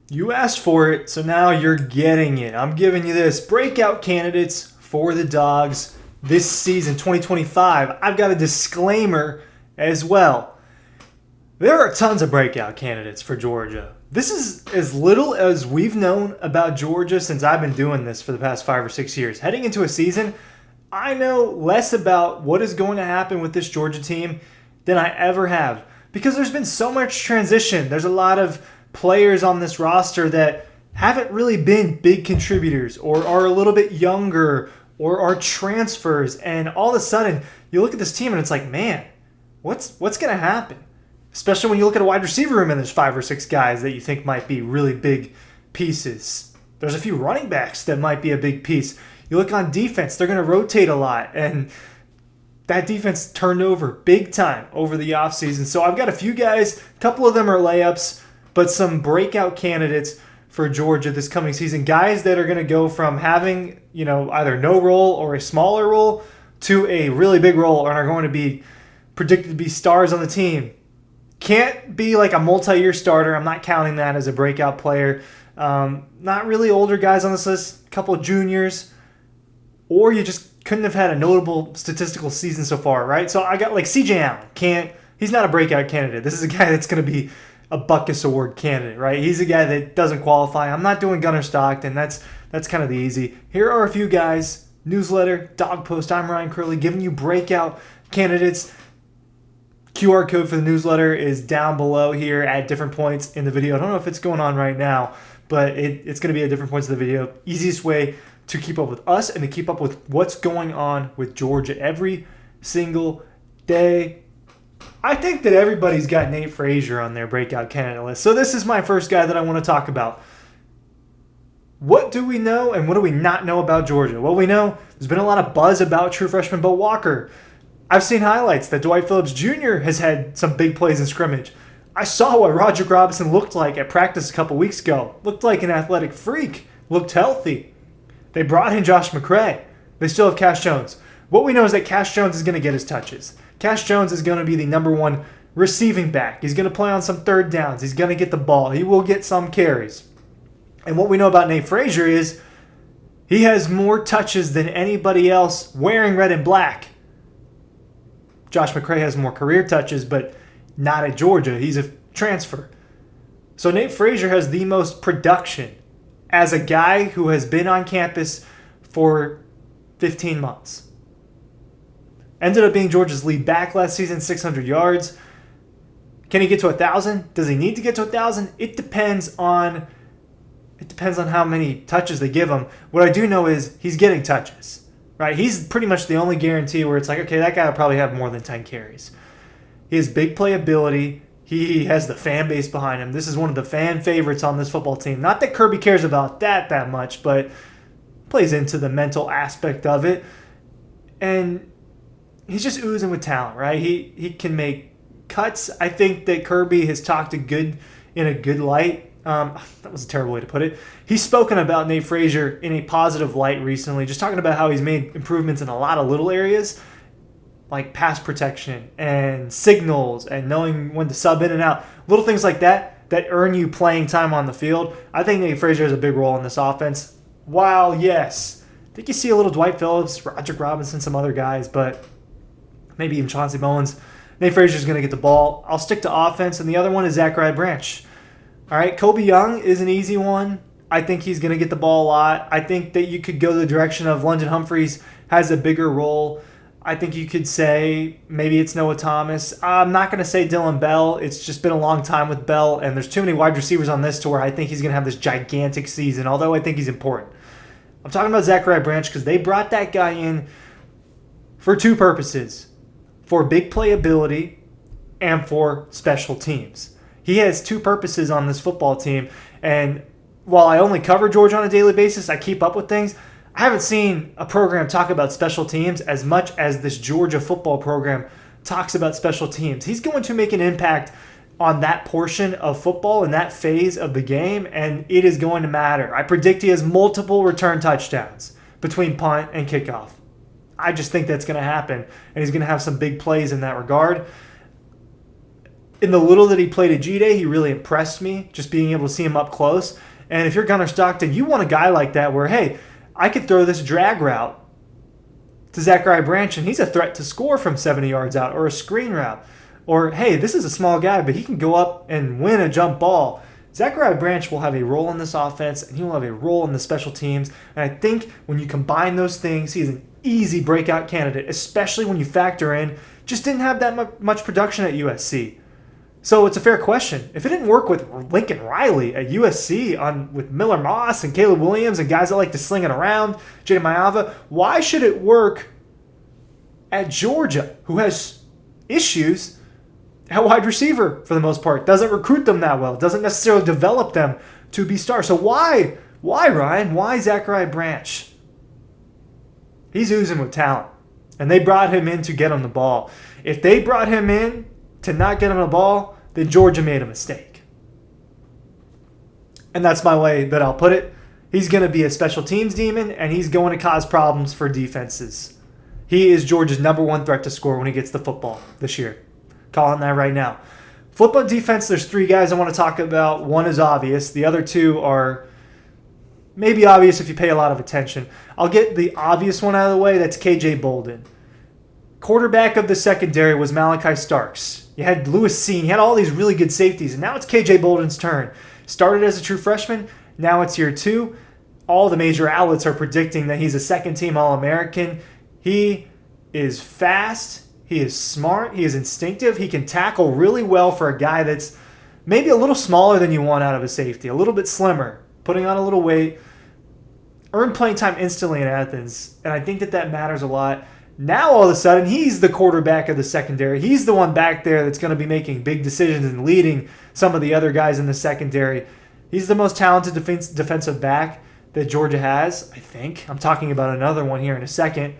You asked for it, so now you're getting it. I'm giving you this. Breakout candidates for the Dogs this season, 2025. I've got a disclaimer as well. There are tons of breakout candidates for Georgia. This is as little as we've known about Georgia since I've been doing this for the past 5 or 6 years. Heading into a season, I know less about what is going to happen with this Georgia team than I ever have because there's been so much transition. There's a lot of players on this roster that haven't really been big contributors or are a little bit younger or are transfers. And all of a sudden, you look at this team and it's like, man, what's going to happen? Especially when you look at a wide receiver room and there's 5 or 6 guys that you think might be really big pieces. There's a few running backs that might be a big piece. You look on defense, they're going to rotate a lot. And that defense turned over big time over the offseason. So I've got a few guys, a couple of them are layups, but some breakout candidates for Georgia this coming season. Guys that are going to go from having, either no role or a smaller role to a really big role and are going to be predicted to be stars on the team. Can't be like a multi-year starter. I'm not counting that as a breakout player. Not really older guys on this list. A couple of juniors. Or you just couldn't have had a notable statistical season so far, right? So I got like C.J. Allen. He's not a breakout candidate. This is a guy that's going to be a Buckus Award candidate, right? He's a guy that doesn't qualify. I'm not doing Gunnar Stockton. That's kind of the easy. Here are a few guys. Newsletter, Dawg Post. I'm Ryan Curley giving you breakout candidates. QR code for the newsletter is down below here at different points in the video. I don't know if it's going on right now, but it's going to be at different points of the video. Easiest way to keep up with us and to keep up with what's going on with Georgia every single day. I think that everybody's got Nate Frazier on their breakout candidate list. So this is my first guy that I want to talk about. What do we know and what do we not know about Georgia? Well, we know there's been a lot of buzz about true freshman Bo Walker. I've seen highlights that Dwight Phillips Jr. has had some big plays in scrimmage. I saw what Roderick Robinson looked like at practice a couple weeks ago. Looked like an athletic freak. Looked healthy. They brought in Josh McCray. They still have Cash Jones. What we know is that Cash Jones is going to get his touches. Cash Jones is going to be the number one receiving back. He's going to play on some third downs. He's going to get the ball. He will get some carries. And what we know about Nate Frazier is he has more touches than anybody else wearing red and black. Josh McCray has more career touches, but not at Georgia. He's a transfer. So Nate Frazier has the most production as a guy who has been on campus for 15 months. Ended up being Georgia's lead back last season, 600 yards. Can he get to 1,000? Does he need to get to 1,000? It depends on how many touches they give him. What I do know is he's getting touches. Right, he's pretty much the only guarantee where it's like, okay, that guy will probably have more than 10 carries. He has big playability. He has the fan base behind him. This is one of the fan favorites on this football team. Not that Kirby cares about that much, but plays into the mental aspect of it. And he's just oozing with talent, right? He can make cuts. I think that Kirby has talked in a good light. That was a terrible way to put it. He's spoken about Nate Frazier in a positive light recently, just talking about how he's made improvements in a lot of little areas, like pass protection and signals and knowing when to sub in and out. Little things like that earn you playing time on the field. I think Nate Frazier has a big role in this offense. While, yes, I think you see a little Dwight Phillips, Roderick Robinson, some other guys, but maybe even Chauncey Mullins. Nate Frazier's going to get the ball. I'll stick to offense, and the other one is Zachariah Branch. All right, Kobe Young is an easy one. I think he's going to get the ball a lot. I think that you could go the direction of London Humphreys has a bigger role. I think you could say maybe it's Noah Thomas. I'm not going to say Dylan Bell. It's just been a long time with Bell, and there's too many wide receivers on this to where I think he's going to have this gigantic season, although I think he's important. I'm talking about Zachariah Branch because they brought that guy in for two purposes, for big playability and for special teams. He has two purposes on this football team, and while I only cover Georgia on a daily basis, I keep up with things. I haven't seen a program talk about special teams as much as this Georgia football program talks about special teams. He's going to make an impact on that portion of football and that phase of the game, and it is going to matter. I predict he has multiple return touchdowns between punt and kickoff. I just think that's going to happen, and he's going to have some big plays in that regard. In the little that he played at G-Day, he really impressed me, just being able to see him up close. And if you're Gunnar Stockton, you want a guy like that where, hey, I could throw this drag route to Zachariah Branch, and he's a threat to score from 70 yards out, or a screen route. Or, hey, this is a small guy, but he can go up and win a jump ball. Zachariah Branch will have a role in this offense, and he will have a role in the special teams. And I think when you combine those things, he's an easy breakout candidate, especially when you factor in just didn't have that much production at USC. So it's a fair question. If it didn't work with Lincoln Riley at USC with Miller Moss and Caleb Williams and guys that like to sling it around, Jay Mayava, why should it work at Georgia, who has issues at wide receiver for the most part, doesn't recruit them that well, doesn't necessarily develop them to be stars? So why, Ryan? Why Zachariah Branch? He's oozing with talent, and they brought him in to get him the ball. If they brought him in to not get him the ball, then Georgia made a mistake. And that's my way that I'll put it. He's going to be a special teams demon, and he's going to cause problems for defenses. He is Georgia's number one threat to score when he gets the football this year. Calling that right now. Football defense, there's three guys I want to talk about. One is obvious. The other two are maybe obvious if you pay a lot of attention. I'll get the obvious one out of the way. That's KJ Bolden. Quarterback of the secondary was Malachi Starks. You had Lewis Seen. You had all these really good safeties. And now it's KJ Bolden's turn. Started as a true freshman. Now it's year two. All the major outlets are predicting that he's a second-team All-American. He is fast. He is smart. He is instinctive. He can tackle really well for a guy that's maybe a little smaller than you want out of a safety. A little bit slimmer. Putting on a little weight. Earned playing time instantly in Athens. And I think that matters a lot. Now, all of a sudden, he's the quarterback of the secondary. He's the one back there that's going to be making big decisions and leading some of the other guys in the secondary. He's the most talented defensive back that Georgia has, I think. I'm talking about another one here in a second.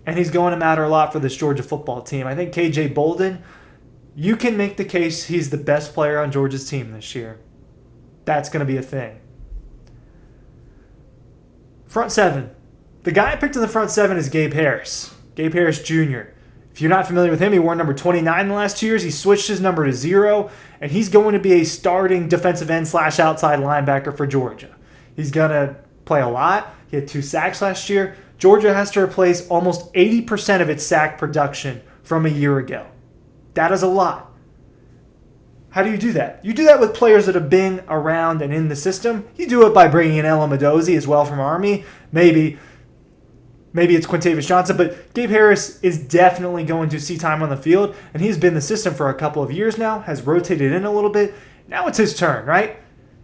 And he's going to matter a lot for this Georgia football team. I think KJ Bolden, you can make the case he's the best player on Georgia's team this year. That's going to be a thing. Front seven. The guy I picked in the front seven is Gabe Harris. Gabe Harris Jr. If you're not familiar with him, he wore number 29 the last 2 years. He switched his number to 0, and he's going to be a starting defensive end / outside linebacker for Georgia. He's going to play a lot. He had 2 sacks last year. Georgia has to replace almost 80% of its sack production from a year ago. That is a lot. How do you do that? You do that with players that have been around and in the system. You do it by bringing in Ella Mendoza as well from Army. Maybe it's Quintavious Johnson, but Gabe Harris is definitely going to see time on the field, and he's been in the system for a couple of years now, has rotated in a little bit. Now it's his turn, right?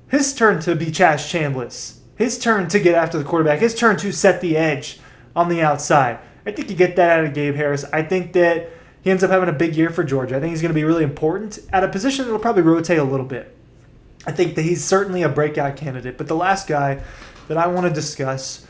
His turn to be Chaz Chambliss. His turn to get after the quarterback. His turn to set the edge on the outside. I think you get that out of Gabe Harris. I think that he ends up having a big year for Georgia. I think he's going to be really important at a position that will probably rotate a little bit. I think that he's certainly a breakout candidate. But the last guy that I want to discuss,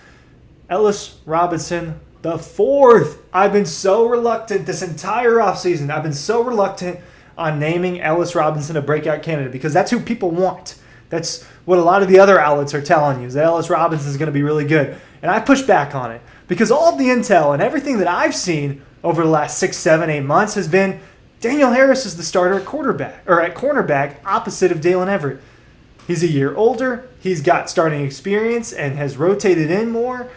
Ellis Robinson the fourth. I've been so reluctant this entire offseason. I've been so reluctant on naming Ellis Robinson a breakout candidate because that's who people want. That's what a lot of the other outlets are telling you, is that Ellis Robinson is going to be really good. And I push back on it because all of the intel and everything that I've seen over the last 6, 7, 8 months has been Daniel Harris is the starter at quarterback or at cornerback opposite of Dalen Everett. He's a year older. He's got starting experience and has rotated in more.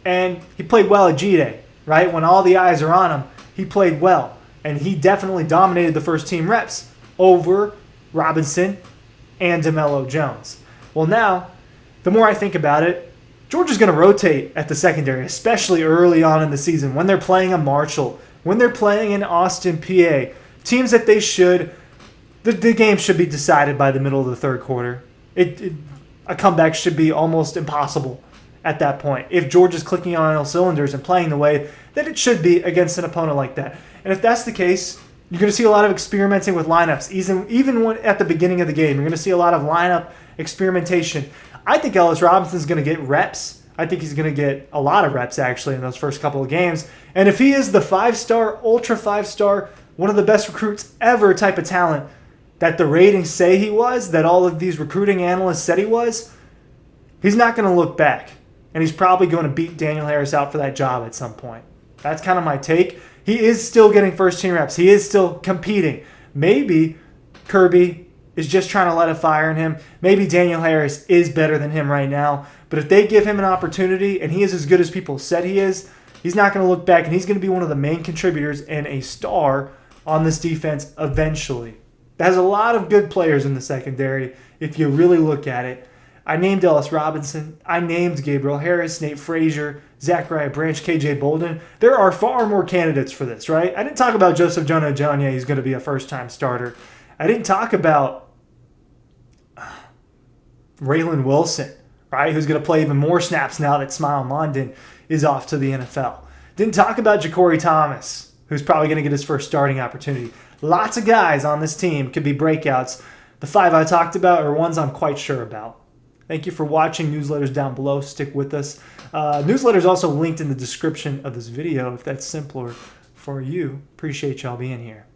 And he played well at G-Day, right? When all the eyes are on him, he played well. And he definitely dominated the first team reps over Robinson and DeMello Jones. Well, now, the more I think about it, Georgia's going to rotate at the secondary, especially early on in the season when they're playing a Marshall, when they're playing in Austin, PA. Teams that they should, the game should be decided by the middle of the third quarter. A comeback should be almost impossible at that point if Georgia's clicking on all cylinders and playing the way that it should be against an opponent like that. And if that's the case, you're going to see a lot of experimenting with lineups. Even when at the beginning of the game, you're going to see a lot of lineup experimentation. I think Ellis Robinson's going to get reps. I think he's going to get a lot of reps, actually, in those first couple of games. And if he is the 5-star, ultra 5-star, one of the best recruits ever type of talent that the ratings say he was, that all of these recruiting analysts said he was, he's not going to look back. And he's probably going to beat Daniel Harris out for that job at some point. That's kind of my take. He is still getting first-team reps. He is still competing. Maybe Kirby is just trying to light a fire in him. Maybe Daniel Harris is better than him right now. But if they give him an opportunity and he is as good as people said he is, he's not going to look back, and he's going to be one of the main contributors and a star on this defense eventually. That has a lot of good players in the secondary if you really look at it. I named Ellis Robinson. I named Gabriel Harris, Nate Frazier, Zachariah Branch, KJ Bolden. There are far more candidates for this, right? I didn't talk about Joseph Jonah-Ajonye. He's going to be a first-time starter. I didn't talk about Raylan Wilson, right, who's going to play even more snaps now that Smile London is off to the NFL. Didn't talk about Ja'Cory Thomas, who's probably going to get his first starting opportunity. Lots of guys on this team could be breakouts. The 5 I talked about are ones I'm quite sure about. Thank you for watching. Newsletters down below. Stick with us. Newsletters also linked in the description of this video if that's simpler for you. Appreciate y'all being here.